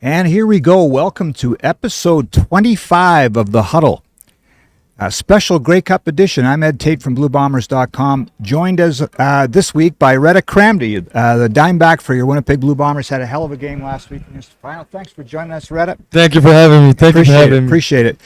And here we go. Welcome to episode 25 of the Huddle, a special Grey Cup edition. I'm Ed Tait from BlueBombers.com, joined as this week by Redha Kramdi, the dime back for your Winnipeg Blue Bombers. Had a hell of a game last week in this final. Thanks for joining us, Redha. Thank you for having me. Appreciate it.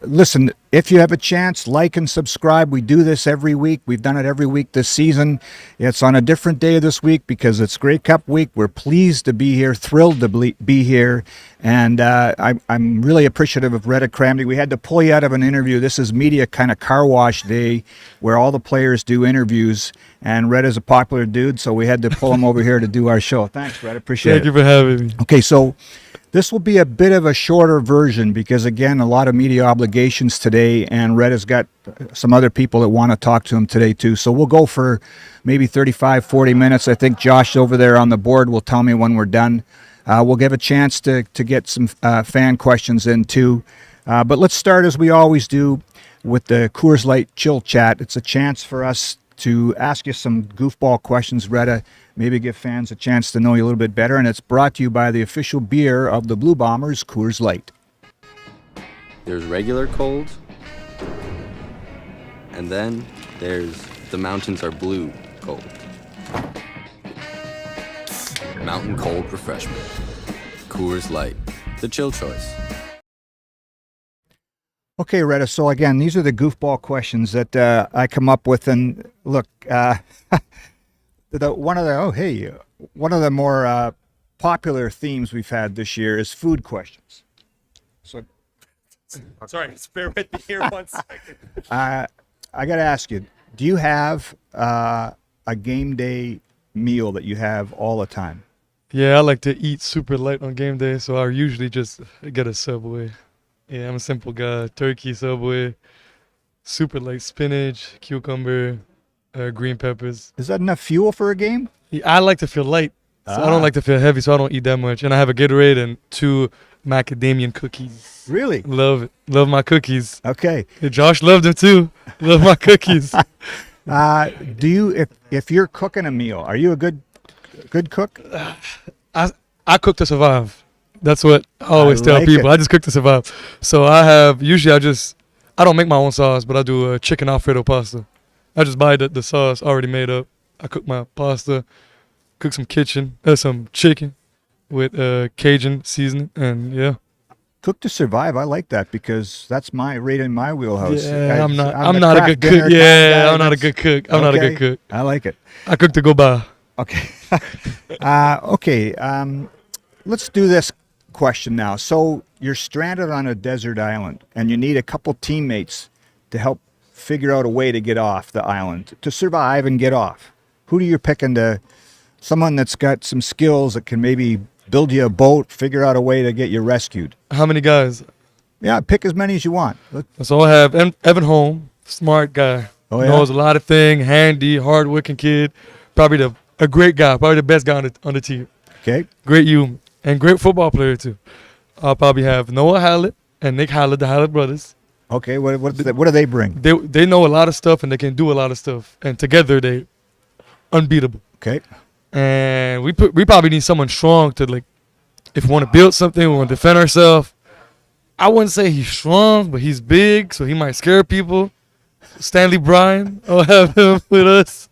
Listen, if you have a chance, like and subscribe. We do this every week. We've done it every week this season. It's on a different day this week because it's Grey Cup week. We're pleased to be here, thrilled to be here, and I'm really appreciative of Redha Kramdi. We had to pull you out of an interview. This is media kind of car wash day where all the players do interviews, and Redha's a popular dude, so we had to pull him over here to do our show. Thanks, Redha. Appreciate it. Thank you for having me. Okay, so this will be a bit of a shorter version because, again, a lot of media obligations today, and Redha's got some other people that want to talk to him today, too. So we'll go for maybe 35, 40 minutes. I think Josh over there on the board will tell me when we're done. We'll give a chance to get some fan questions in, too. But let's start, as we always do, with the Coors Light Chill Chat. It's a chance for us to ask you some goofball questions, Redha, maybe give fans a chance to know you a little bit better, and it's brought to you by the official beer of the Blue Bombers, Coors Light. There's regular cold, and then there's the mountains are blue cold. Mountain cold refreshment. Coors Light, the chill choice. Okay, Redha, so again, these are the goofball questions that I come up with, and look, one of the more popular themes we've had this year is food questions. So, Sorry, bear with me here 1 second. I got to ask you, do you have a game day meal that you have all the time? Yeah, I like to eat super light on game day, so I usually just get a Subway. Yeah, I'm a simple guy. Turkey, Subway, super light spinach, cucumber, green peppers. Is that enough fuel for a game? Yeah, I like to feel light, so I don't like to feel heavy, so I don't eat that much. And I have a Gatorade and 2 macadamia cookies. Really? Love it. Love my cookies. Okay. Yeah, Josh loved them too. Love my cookies. Do you, if you're cooking a meal, are you a good cook? I cook to survive. That's what I always tell people. It. I just cook to survive. So I don't make my own sauce, but I do chicken Alfredo pasta. I just buy the sauce already made up. I cook my pasta, cook some chicken with Cajun seasoning, and yeah. Cook to survive. I like that because that's right in my wheelhouse. Yeah, I'm not a good cook. Yeah, I'm not a good cook. I'm not a good cook. I like it. I cook to go by. Okay. Let's do this question now. So you're stranded on a desert island and you need a couple teammates to help figure out a way to get off the island, to survive and get off. Who do you pick someone that's got some skills that can maybe build you a boat, figure out a way to get you rescued? How many guys? Yeah, pick as many as you want. So I have Evan Holm, smart guy. Oh, yeah? Knows a lot of things, handy, hard-working kid. Probably a great guy, probably the best guy on the team. Okay. Great human. And great football player, too. I'll probably have Noah Hallett and Nick Hallett, the Hallett brothers. Okay, what do they bring? They know a lot of stuff, and they can do a lot of stuff. And together, they unbeatable. Okay. And we probably need someone strong to, like, if we want to build something, we want to defend ourselves. I wouldn't say he's strong, but he's big, so he might scare people. Stanley Bryan, I'll have him with us.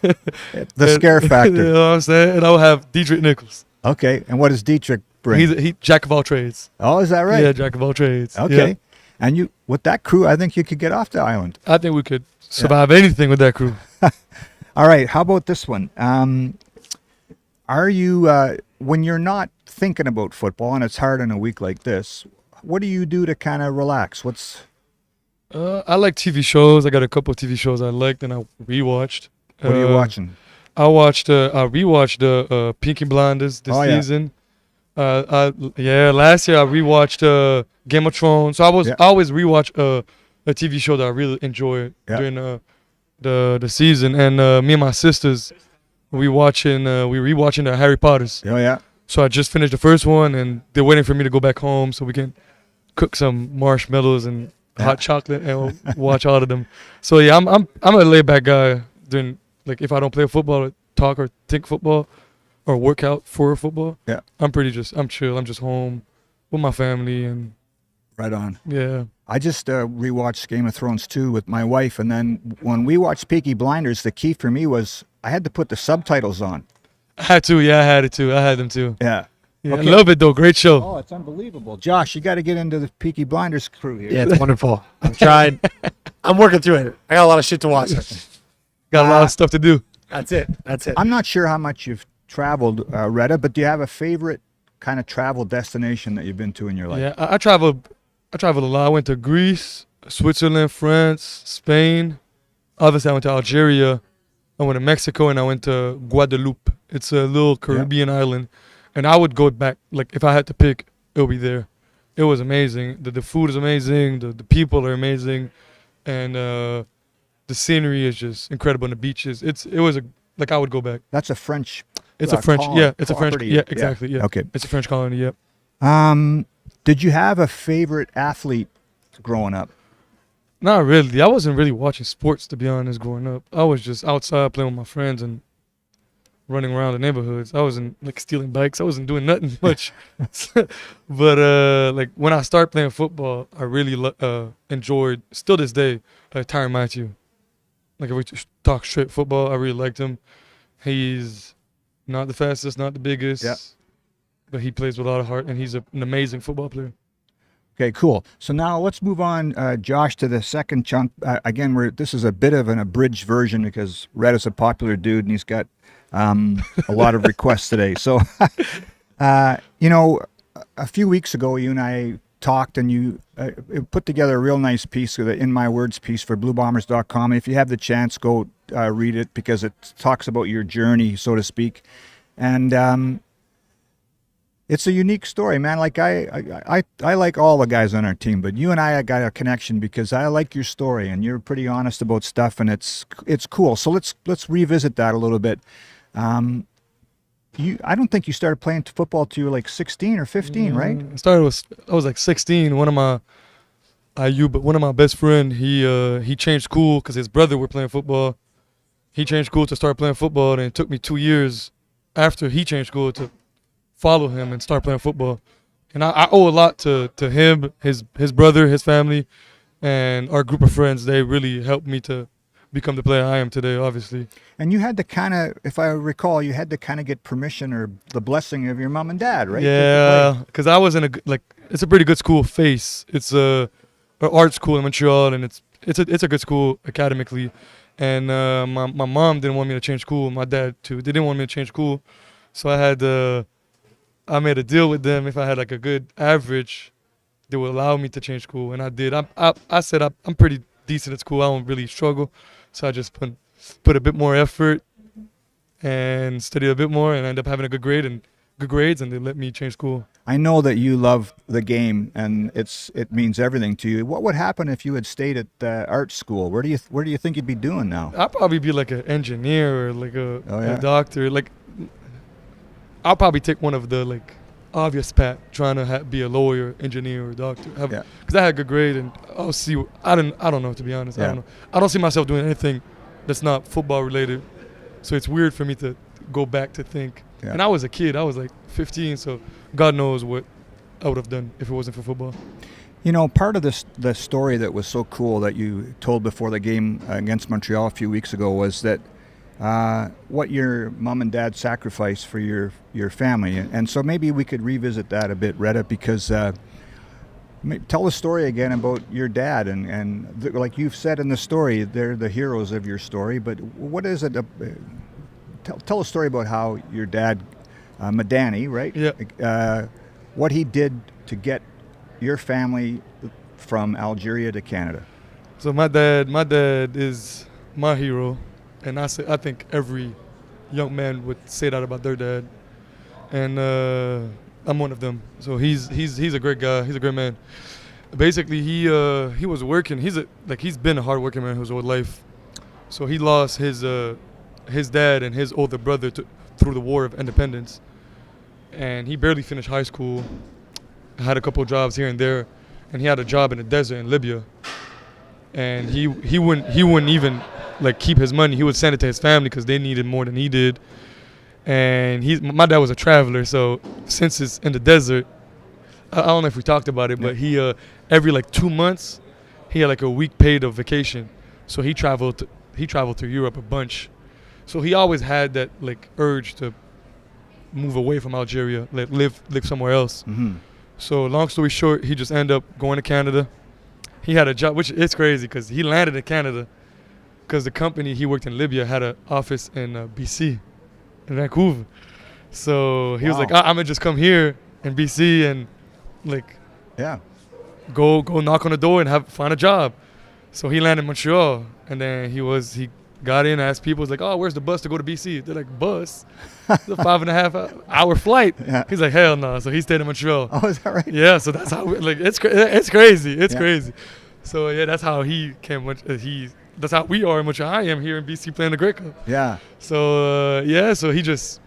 The scare factor. You know what I'm saying? And I'll have Dietrich Nichols. Okay, and what does Dietrich bring? He's jack of all trades. Oh, is that right? Yeah, jack of all trades. Okay. Yeah. And you, with that crew, I think you could get off the island. I think we could survive anything with that crew. All right, how about this one? Are you, when you're not thinking about football, and it's hard in a week like this, what do you do to kind of relax? I like TV shows. I got a couple of TV shows I liked and I rewatched. What are you watching? I rewatched Peaky Blinders this season. Last year I rewatched Game of Thrones. So I always rewatch a TV show that I really enjoy during the season. And me and my sisters, we rewatching the Harry Potters. Oh yeah. So I just finished the first one, and they're waiting for me to go back home so we can cook some marshmallows and hot chocolate and we'll watch all of them. So yeah, I'm a laid back guy. During, like, if I don't play football or talk or think football, or workout for football. Yeah. I'm chill. I'm just home with my family, and Right on. yeah. I just rewatched Game of Thrones 2 with my wife, and then when we watched Peaky Blinders, the key for me was I had to put the subtitles on. I had to. Yeah, I had it too. I had them too. Yeah. Yeah, Okay. I love it though. Great show. Oh, it's unbelievable. Josh, you got to get into the Peaky Blinders crew here. Yeah, it's wonderful. I'm trying. I'm working through it. I got a lot of shit to watch. Got a lot of stuff to do. That's it. That's it. I'm not sure how much you've traveled, Redha, but do you have a favorite kind of travel destination that you've been to in your life? Yeah, I traveled a lot. I went to Greece, Switzerland, France, Spain. Obviously, I went to Algeria. I went to Mexico, and I went to Guadeloupe. It's a little Caribbean island. And I would go back, like, if I had to pick, it would be there. It was amazing. The food is amazing. The people are amazing. And the scenery is just incredible. And the beaches. I would go back. That's a French. It's a French, colony, it's a French, property. yeah, exactly, yeah. Okay. It's a French colony, yep. Did you have a favorite athlete growing up? Not really. I wasn't really watching sports, to be honest, growing up. I was just outside playing with my friends and running around the neighborhoods. I wasn't like stealing bikes. I wasn't doing nothing much. But like when I started playing football, I really enjoyed, still this day, Tyrann Mathieu. Like if we just talk straight football, I really liked him. He's not the fastest, not the biggest, but he plays with a lot of heart, and he's an amazing football player. Okay, cool. So now let's move on, Josh, to the second chunk. Again, this is a bit of an abridged version because Redha's a popular dude, and he's got a lot of requests today. So, you know, a few weeks ago, you and I talked, and you put together a real nice piece, the In My Words piece for BlueBombers.com. If you have the chance, go read it because it talks about your journey, so to speak. And it's a unique story, man. Like I like all the guys on our team, but you and I got a connection because I like your story, and you're pretty honest about stuff, and it's cool. So let's revisit that a little bit. I don't think you started playing football till you were like 16 or 15, right? I was like 16. One of my best friend, he changed school because his brother were playing football. He changed school to start playing football, and it took me 2 years after he changed school to follow him and start playing football. And I owe a lot to him, his brother, his family, and our group of friends. They really helped me to become the player I am today, obviously. And you had to kind of, if I recall, you had to kind of get permission or the blessing of your mom and dad, right? Yeah, because I was it's a pretty good school, FACE. It's an art school in Montreal, and it's a good school academically. And my mom didn't want me to change school. My dad too. They didn't want me to change school, so I made a deal with them. If I had like a good average, they would allow me to change school, and I did. I said I'm pretty decent at school. I don't really struggle, so I just put a bit more effort and studied a bit more, and I ended up having good grades, and they let me change school. I know that you love the game, and it means everything to you. What would happen if you had stayed at art school? Where do you think you'd be doing now? I'd probably be like an engineer or like a doctor. Like I'll probably take one of the like obvious path, trying to be a lawyer, engineer, or doctor. Because I had a good grade, and I'll see. I don't know, to be honest. I don't know. I don't see myself doing anything that's not football related. So it's weird for me to go back to think. Yeah. And I was a kid. I was like 15, so God knows what I would have done if it wasn't for football. You know, part of the story that was so cool that you told before the game against Montreal a few weeks ago was that what your mom and dad sacrificed for your family. And so maybe we could revisit that a bit, Redha, because tell the story again about your dad. And like you've said in the story, they're the heroes of your story. But what is it? Tell a story about how your dad, Madani, right? Yeah. What he did to get your family from Algeria to Canada. So my dad is my hero. And I think every young man would say that about their dad, and I'm one of them. So he's a great guy. He's a great man. Basically, he was working. He's been a hard working man his whole life. So he lost his dad and his older brother through the War of Independence, and he barely finished high school. Had a couple of jobs here and there, and he had a job in the desert in Libya. And he wouldn't even like keep his money. He would send it to his family because they needed more than he did. And my dad was a traveler, so since it's in the desert, I don't know if we talked about it, but he every like 2 months, he had like a week paid of vacation. So he traveled through Europe a bunch. So he always had that like urge to move away from Algeria, like live somewhere else. Mm-hmm. So long story short, he just ended up going to Canada. He had a job, which is crazy because he landed in Canada because the company he worked in Libya had an office in BC, in Vancouver. So he was like, I'm gonna just come here in BC and like go knock on the door and find a job. So he landed in Montreal, and then he got in, asked people, was like, oh, where's the bus to go to BC? They're like, bus? It's a 5.5 hour flight. Yeah. He's like, hell no. So he stayed in Montreal. Oh, is that right? Yeah, so that's how it's crazy. It's crazy. So yeah, that's how he came. That's how we are in Montreal. I am here in BC playing the Grey Cup. Yeah. So so he just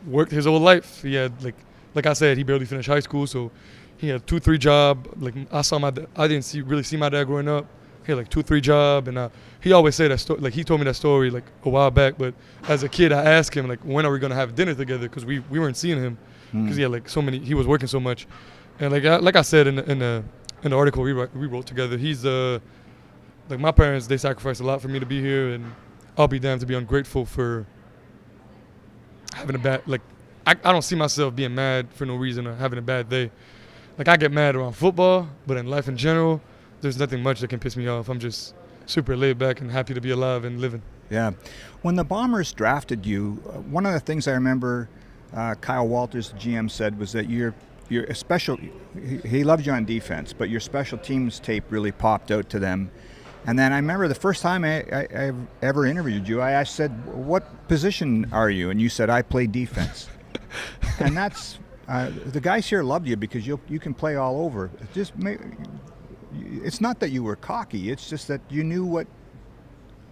worked his whole life. He had like I said, he barely finished high school, so he had 2-3 job. Like I didn't really see my dad growing up. He had like 2-3 job, and he always said that story. Like he told me that story like a while back. But as a kid, I asked him like, when are we gonna have dinner together? Because we weren't seeing him because he had like he was working so much. And like I said in the article we wrote together, he's like my parents, they sacrificed a lot for me to be here, and I'll be damned to be ungrateful for having a bad I don't see myself being mad for no reason or having a bad day. Like I get mad around football, but in life in general, there's nothing much that can piss me off. I'm just super laid back and happy to be alive and living. Yeah. When the Bombers drafted you, one of the things I remember Kyle Walters, the GM, said was that you're a special. He loved you on defense, but your special teams tape really popped out to them. And then I remember the first time I ever interviewed you, I said, "What position are you?" And you said, "I play defense." And that's the guys here loved you because you can play all over. It's not that you were cocky. It's just that you knew what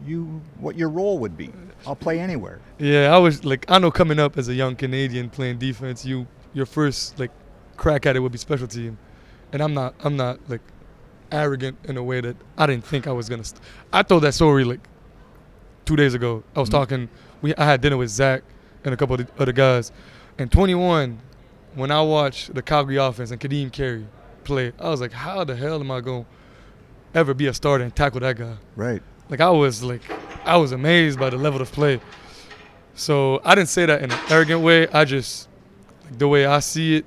your role would be. I'll play anywhere. Yeah, I was like, I know coming up as a young Canadian playing defense, your first like crack at it would be special team, and I'm not like arrogant in a way that I didn't think I was gonna. I told that story like 2 days ago. I was talking. I had dinner with Zach and a couple of the other guys, and 21. When I watched the Calgary offense and Kadeem Carey play, I was like, how the hell am I going to ever be a starter and tackle that guy? Right. I was amazed by the level of play. So I didn't say that in an arrogant way. I just, the way I see it,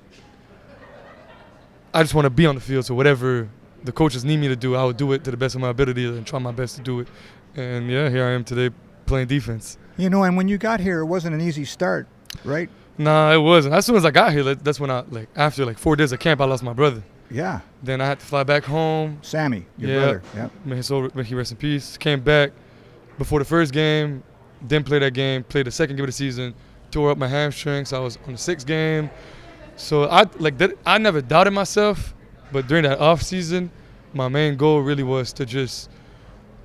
I just want to be on the field. So whatever the coaches need me to do, I would do it to the best of my ability and try my best to do it. And yeah, here I am today playing defense. You know, and when you got here, it wasn't an easy start, right? Nah, it wasn't. As soon as I got here, that's when after 4 days of camp, I lost my brother. Yeah. Then I had to fly back home. Sammy, your brother. Yeah. May he rest in peace. Came back before the first game, didn't play that game. Played the second game of the season, tore up my hamstring. So I was on the 6th game. So I never doubted myself, but during that off season, my main goal really was to just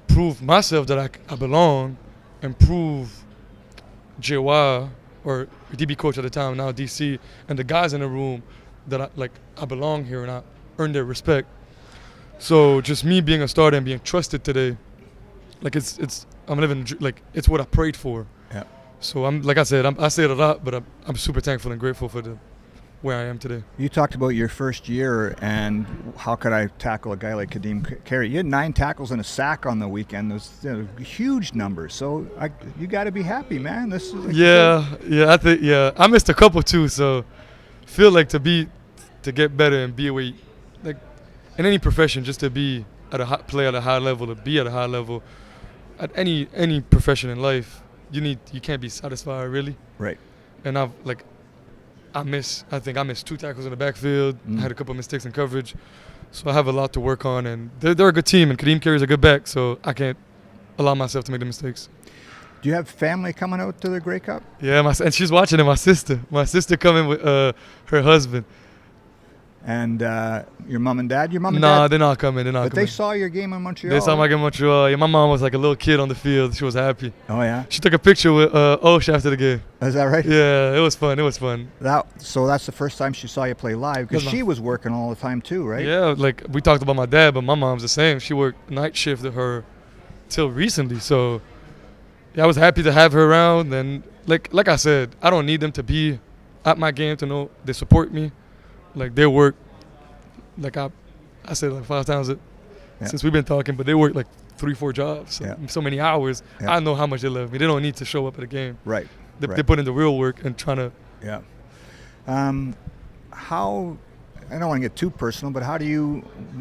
prove myself that I belong, and prove JY, or DB coach at the time, now DC, and the guys in the room that I belong here and I earn their respect. So just me being a starter and being trusted today, I'm living it's what I prayed for. Yeah. So I say it a lot, but I'm super thankful and grateful for where I am today. You talked about your first year and how could I tackle a guy like Kadeem Carey. You had 9 tackles and a sack on the weekend. Those huge numbers. So you got to be happy, man. This is I think I missed a couple too. So feel like to get better and be away, like in any profession, just to be play at a high level, to be at a high level at any profession in life, you can't be satisfied really. Right. And I missed 2 tackles in the backfield. I had a couple of mistakes in coverage. So I have a lot to work on, and they're a good team, and Kadeem Carey's a good back, so I can't allow myself to make the mistakes. Do you have family coming out to the Grey Cup? Yeah, and she's watching it, my sister coming with her husband. And your mom and dad? Nah, they're not coming. But they saw your game in Montreal. They saw my game in Montreal. Yeah, my mom was like a little kid on the field. She was happy. Oh, yeah? She took a picture with Osh after the game. Is that right? Yeah, it was fun. So that's the first time she saw you play live, because she was working all the time too, right? Yeah, we talked about my dad, but my mom's the same. She worked night shift at her till recently. So yeah, I was happy to have her around. And like I said, I don't need them to be at my game to know they support me. Like they work, like I said like 5 times since we've been talking, but they work like 3-4 jobs, so many hours. Yeah. I know how much they love me. They don't need to show up at a game. Right. They put in the real work and trying to. Yeah. How, I don't want to get too personal, but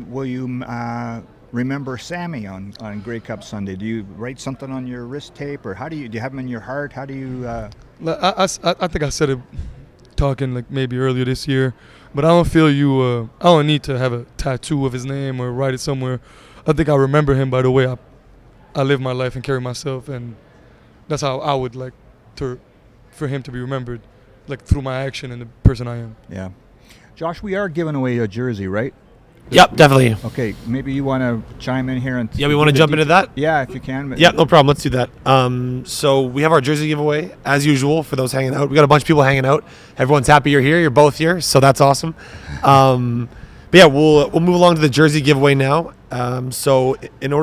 will you remember Sammy on Grey Cup Sunday? Do you write something on your wrist tape, or do you have him in your heart? How do you? I think I said it talking like maybe earlier this year, but I don't feel I don't need to have a tattoo of his name or write it somewhere. I think I remember him by the way I live my life and carry myself, and that's how I would like for him to be remembered, like through my action and the person I am. Yeah. Josh, we are giving away a jersey, right? Yep, definitely. Okay, maybe you want to chime in here and Yeah, we want to jump into that? Yeah, if you can. Yeah, no problem. Let's do that. So we have our jersey giveaway as usual for those hanging out. We got a bunch of people hanging out. Everyone's happy you're here. You're both here, so that's awesome. But yeah, we'll move along to the jersey giveaway now. So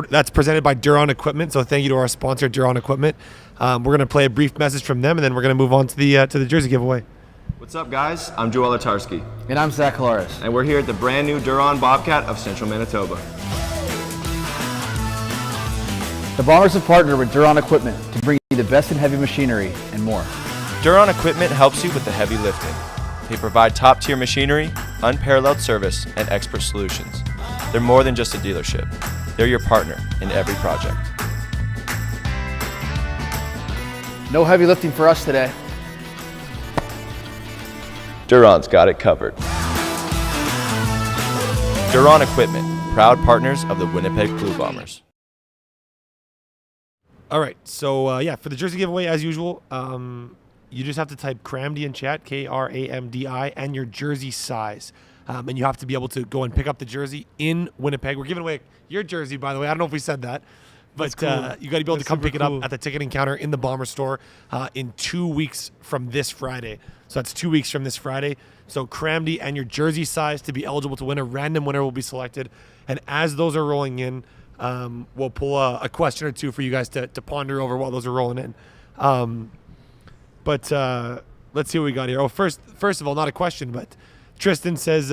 that's presented by Duron Equipment. So thank you to our sponsor, Duron Equipment. We're gonna play a brief message from them, and then we're gonna move on to the jersey giveaway. What's up, guys? I'm Joel Latarski, And I'm Zach Halaris. and we're here at the brand new Duron Bobcat of Central Manitoba. The Bombers have partnered with Duron Equipment to bring you the best in heavy machinery and more. Duron Equipment helps you with the heavy lifting. They provide top-tier machinery, unparalleled service, and expert solutions. They're more than just a dealership. They're your partner in every project. No heavy lifting for us today. Duron's got it covered. Duron Equipment, proud partners of the Winnipeg Blue Bombers. All right, so for the jersey giveaway, as usual, you just have to type Kramdi in chat, Kramdi, and your jersey size. And you have to be able to go and pick up the jersey in Winnipeg. We're giving away your jersey, by the way. I don't know if we said that. But Cool. You got to be able to come pick it cool. up at the ticketing counter in the Bomber store in 2 weeks from this Friday. So that's 2 weeks from this Friday. So Kramdi and your jersey size to be eligible to win. A random winner will be selected. And as those are rolling in, we'll pull a question or two for you guys to ponder over while those are rolling in. But let's see what we got here. Oh, first of all, not a question, but Tristan says,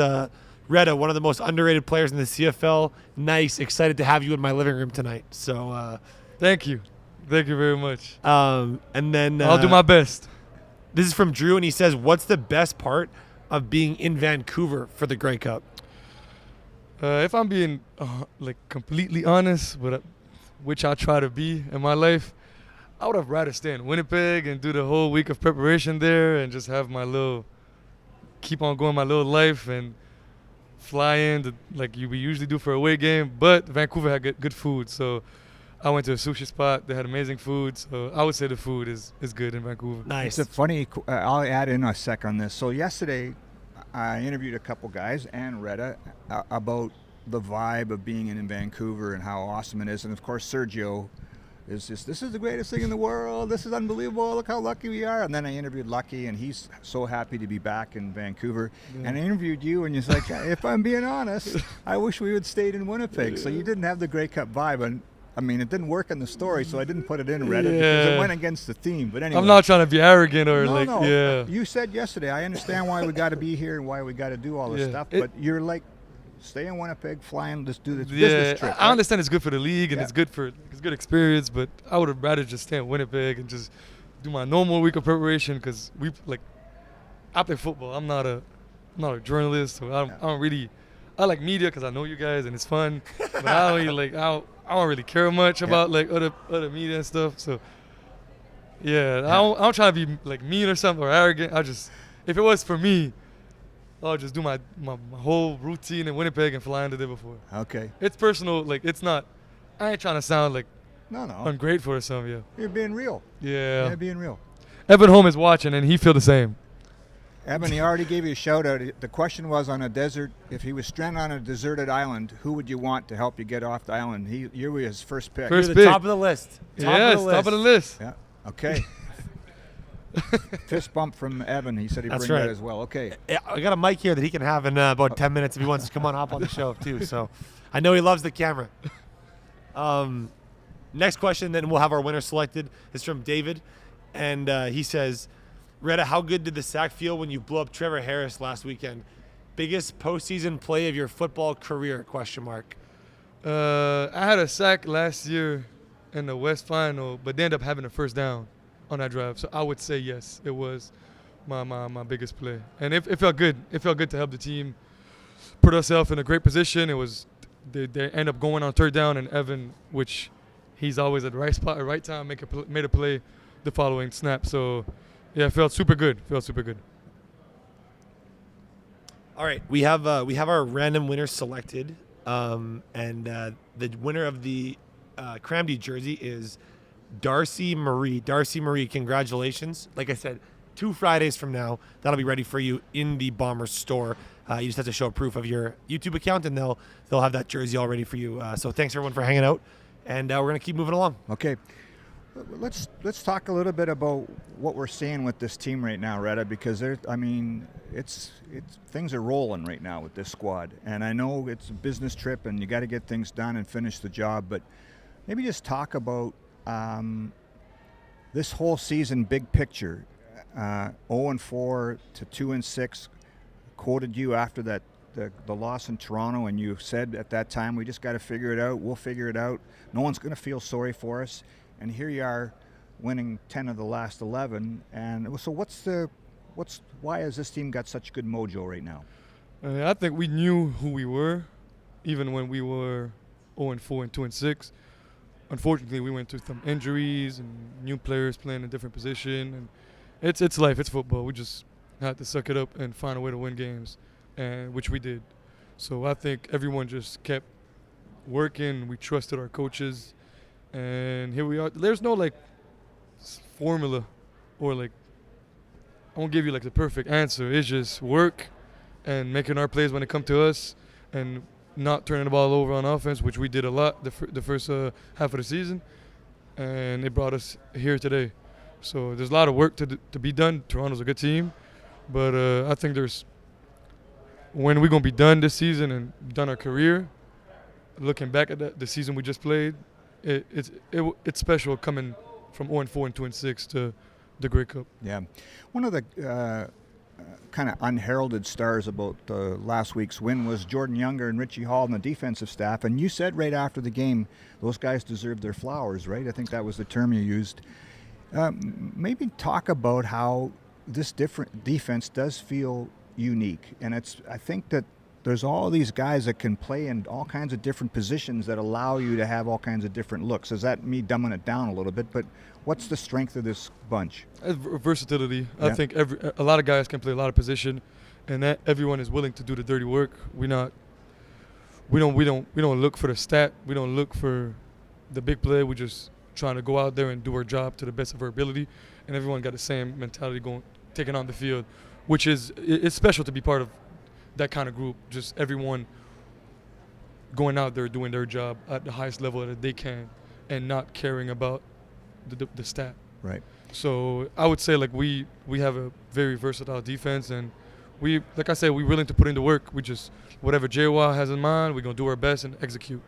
Redha, one of the most underrated players in the CFL. Nice. Excited to have you in my living room tonight. So Thank you very much. and then I'll do my best. This is from Drew, and he says, what's the best part of being in Vancouver for the Grey Cup? If I'm being like completely honest, which I try to be in my life, I would have rather stay in Winnipeg and do the whole week of preparation there and just have keep on going my little life and fly in like we usually do for a away game. But Vancouver had good food, so I went to a sushi spot. They had amazing food, so I would say the food is good in Vancouver. Nice. It's a funny. I'll add in a sec on this. So yesterday, I interviewed a couple guys and Redha about the vibe of being in Vancouver and how awesome it is. And of course, Sergio is just, this is the greatest thing in the world. This is unbelievable. Look how lucky we are. And then I interviewed Lucky, and he's so happy to be back in Vancouver. Yeah. And I interviewed you, and you're like, if I'm being honest, I wish we would stayed in Winnipeg. So you didn't have the Grey Cup vibe. And I mean, it didn't work in the story, so I didn't put it in Reddit because it went against the theme. But anyway, I'm not trying to be arrogant or no. yeah. You said yesterday, I understand why we got to be here and why we got to do all this stuff, but you're like, stay in Winnipeg, fly and just do this business trip. I understand it's good for the league and it's good experience, but I would have rather just stay in Winnipeg and just do my normal week of preparation because I play football. I'm not a journalist, so I don't really. I like media because I know you guys and it's fun, but I don't really I don't really care much about other media and stuff. So I don't try to be like mean or something or arrogant. If it was for me, I'll just do my whole routine in Winnipeg and fly in the day before. Okay. It's personal. Like it's not. I ain't trying to sound like no ungrateful or something. Yeah. You're being real. Yeah. You're being real. Evan Holm is watching and he feel the same. Evan, he already gave you a shout out. The question was on a desert. If he was stranded on a deserted island, who would you want to help you get off the island? You were his first pick. First You're pick. the top of the list. Top of the list. Yeah. Okay. Fist bump from Evan. He said he'd That's bring right. that as well. Okay. I got a mic here that he can have in about 10 minutes if he wants to come on hop on the show too. So I know he loves the camera. Next question, then we'll have our winner selected, is from David. And he says, Redha, how good did the sack feel when you blew up Trevor Harris last weekend? Biggest postseason play of your football career, ? I had a sack last year in the West Final, but they ended up having a first down on that drive. So I would say yes, it was my biggest play. And it felt good. It felt good to help the team put ourselves in a great position. It was they end up going on third down, and Evan, which he's always at the right spot at the right time, made a play the following snap. So yeah, it felt super good. All right, we have our random winner selected, and the winner of the Kramdi jersey is Darcy Marie. Darcy Marie, congratulations! Like I said, 2 Fridays from now, that'll be ready for you in the Bombers store. You just have to show proof of your YouTube account, and they'll have that jersey all ready for you. So thanks everyone for hanging out, and we're gonna keep moving along. Okay. Let's talk a little bit about what we're seeing with this team right now, Redha, because it's things are rolling right now with this squad, and I know it's a business trip and you got to get things done and finish the job, but maybe just talk about this whole season, big picture. 0-4 to 2-6. Quoted you after that the loss in Toronto, and you said at that time, we just got to figure it out. We'll figure it out. No one's going to feel sorry for us. And here you are, winning 10 of the last 11. And so why has this team got such good mojo right now? I think we knew who we were, even when we were 0-4 and 2-6. Unfortunately, we went through some injuries and new players playing a different position. And it's life, it's football. We just had to suck it up and find a way to win games, and which we did. So I think everyone just kept working. We trusted our coaches. And here we are. There's no formula or I won't give you the perfect answer. It's just work and making our plays when it come to us and not turning the ball over on offense, which we did a lot the first half of the season. And it brought us here today. So there's a lot of work to be done. Toronto's a good team. But I think when we're going to be done this season and done our career, looking back at the season we just played, it's special coming from 0-4 and 2-6 to the Grey Cup. Yeah. One of the kind of unheralded stars about last week's win was Jordan Younger and Richie Hall and the defensive staff. And you said right after the game, those guys deserve their flowers, right? I think that was the term you used. Maybe talk about how this different defense does feel unique. And I think that there's all these guys that can play in all kinds of different positions that allow you to have all kinds of different looks. Is that me dumbing it down a little bit? But what's the strength of this bunch? Versatility. Yeah. I think a lot of guys can play a lot of position, and that everyone is willing to do the dirty work. We don't look for the stat. We don't look for the big play. We just trying to go out there and do our job to the best of our ability, and everyone got the same mentality taking on the field, which it's special to be part of that kind of group. Just everyone going out there doing their job at the highest level that they can and not caring about the stat. Right. So I would say we have a very versatile defense, and we're willing to put in the work. We just, whatever JWA has in mind, we're going to do our best and execute.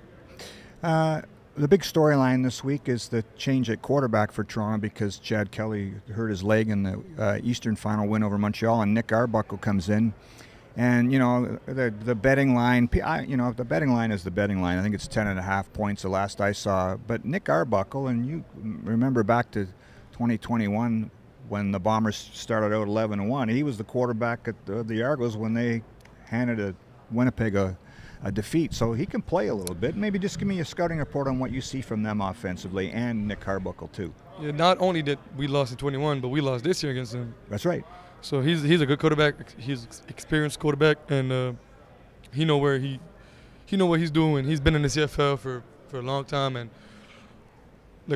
The big storyline this week is the change at quarterback for Toronto because Chad Kelly hurt his leg in the Eastern Final win over Montreal, and Nick Arbuckle comes in. And, the betting line, the betting line is the betting line. I think it's 10.5 points the last I saw. But Nick Arbuckle, and you remember back to 2021 when the Bombers started out 11-1, he was the quarterback at the Argos when they handed Winnipeg a defeat. So he can play a little bit. Maybe just give me a scouting report on what you see from them offensively, and Nick Arbuckle too. Yeah, not only did we lost in 21, but we lost this year against them. That's right. So he's a good quarterback. He's an experienced quarterback, and he know what he's doing. He's been in the CFL for a long time, and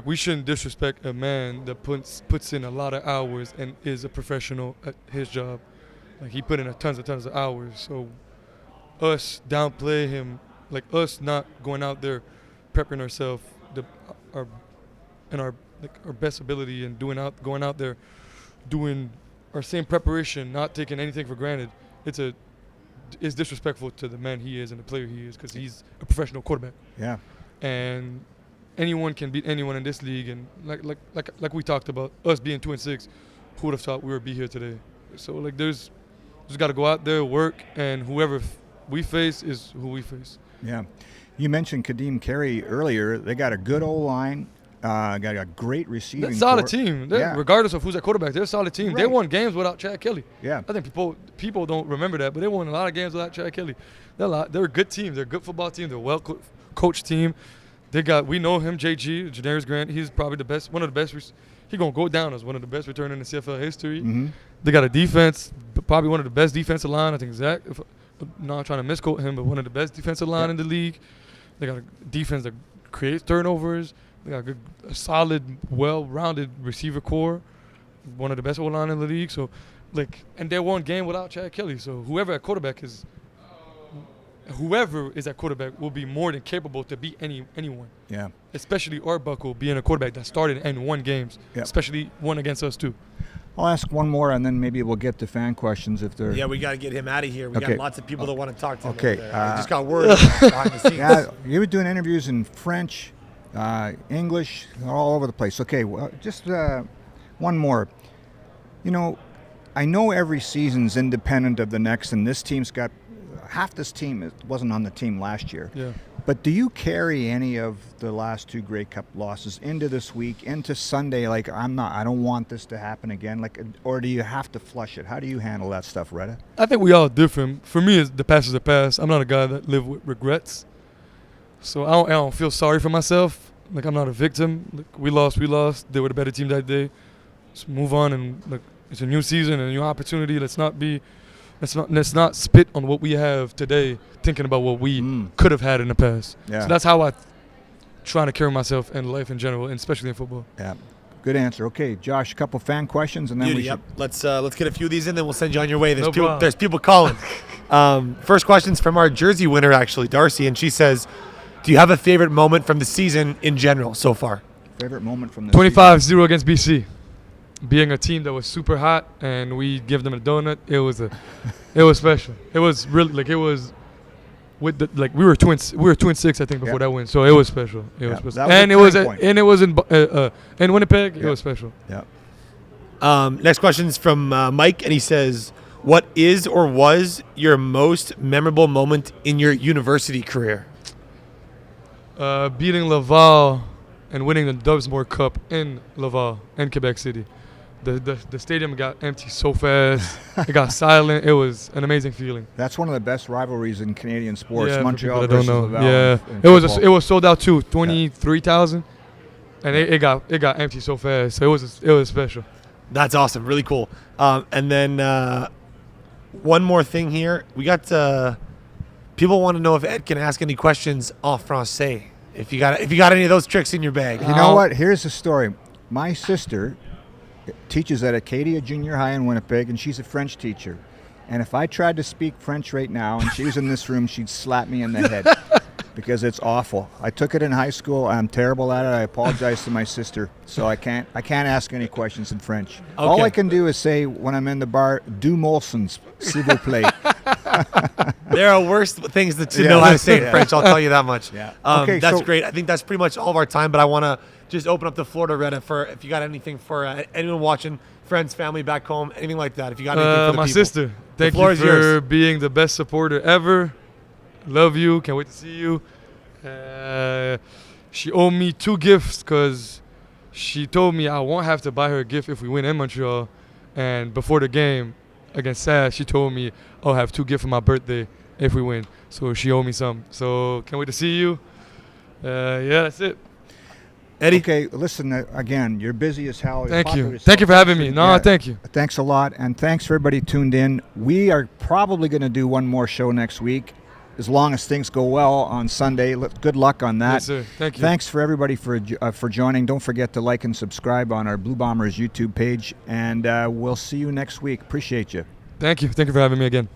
we shouldn't disrespect a man that puts in a lot of hours and is a professional at his job. He put in tons of hours. So us downplay him, us not going out there prepping ourselves our best ability and going out there doing our same preparation, not taking anything for granted. It's disrespectful to the man he is and the player he is, because he's a professional quarterback. Yeah. And anyone can beat anyone in this league, and like we talked about, us being 2-6, who would have thought we would be here today? So like, just got to go out there, work, and whoever we face is who we face. Yeah. You mentioned Kadeem Carey earlier. They got a good O-line, got a great receiving They're a solid core. team. Yeah. Regardless of who's at quarterback, they're a solid team. They Right. won games without Chad Kelly. Yeah. I think people don't remember that, but they won a lot of games without Chad Kelly. They're a good team. They're a good football team. They're a well-coached team. We know him, JG, Jadarius Grant. He's probably the best, one of the best. He's going to go down as one of the best returning in CFL history. Mm-hmm. They got a defense, probably one of the best defensive line. I think Zach, not trying to misquote him, but one of the best defensive line in the league. They got a defense that creates turnovers. They got a solid, well-rounded receiver core. One of the best O-line in the league. So, and they won game without Chad Kelly. So whoever at quarterback is at quarterback will be more than capable to beat anyone. Yeah. Especially Arbuckle being a quarterback that started and won games, Yep. especially one against us too. I'll ask one more, and then maybe we'll get to fan questions if they're. Yeah, we got to get him out of here. We Okay. got lots of people that want to talk to him. Okay, over there. I just got word behind the scenes. Yeah, you were doing interviews in French, English, all over the place. Okay, well, just one more. You know, I know every season's independent of the next, and this team's got half this team wasn't on the team last year. Yeah. But do you carry any of the last two Grey Cup losses into this week, into Sunday? Like, I don't want this to happen again. Like, or do you have to flush it? How do you handle that stuff, Redha? I think we all different. For me, the past is the past. I'm not a guy that live with regrets. So I don't feel sorry for myself. Like, I'm not a victim. Like, we lost. They were the better team that day. Let's move on, and like, it's a new season, a new opportunity. Let's not spit on what we have today, thinking about what we could have had in the past. Yeah. So that's how I try to carry myself in life in general, and especially in football. Yeah. Good answer. Okay, Josh, a couple fan questions, and then Beauty, we yep. should. Let's get a few of these in, then we'll send you on your way. No problem. There's people calling. First question's from our jersey winner, actually, Darcy, and she says, do you have a favorite moment from the season in general so far? Favorite moment from the 25-0 against BC. Being a team that was super hot and we give them a donut, it was special. It was really we were 2-6 I think before that win, so it was special. It was special, That was a turning point. it was in Winnipeg. It was special. Yeah. Next question's from Mike, and he says, what is or was your most memorable moment in your university career? Beating Laval and winning the Dubsmore Cup in Laval in Quebec City. The stadium got empty so fast. It got silent. It was an amazing feeling. That's one of the best rivalries in Canadian sports. Yeah, Montreal for people versus that don't Laval. know. Yeah, in it was sold out too. 23,000, and it got empty so fast. So it was special. That's awesome. Really cool. And then one more thing here. We got people want to know if Ed can ask any questions en français. If you got any of those tricks in your bag. You know what? Here's the story. My sister teaches at Acadia Junior High in Winnipeg, and she's a French teacher. And if I tried to speak French right now and she was in this room, she'd slap me in the head because it's awful. I took it in high school. I'm terrible at it. I apologize to my sister. So I can't ask any questions in French. All Okay. I can do is say when I'm in the bar, "Du Molsons, s'il vous plaît." There are worse things to know how to say in French. I'll tell you that much. Yeah. Okay, that's so- great. I think that's pretty much all of our time. But I want to just open up the floor to Redha for if you got anything for anyone watching, friends, family back home, anything like that. If you got anything for the My people. sister, thank floor you is for yours. being the best supporter ever. Love you. Can't wait to see you. She owed me 2 gifts because she told me I won't have to buy her a gift if we win in Montreal. And before the game against SAS, she told me I'll have 2 gifts for my birthday if we win. So she owed me some. So can't wait to see you. Yeah, that's it. Eddie. Okay, listen, again, you're busy as hell. You're Thank popular you. as Thank you hell. for having me. No, Yeah. thank you. Thanks a lot, and thanks for everybody tuned in. We are probably going to do one more show next week, as long as things go well on Sunday. Good luck on that. Yes, sir. Thank you. Thanks for everybody for joining. Don't forget to like and subscribe on our Blue Bombers YouTube page, and we'll see you next week. Appreciate you. Thank you. Thank you for having me again.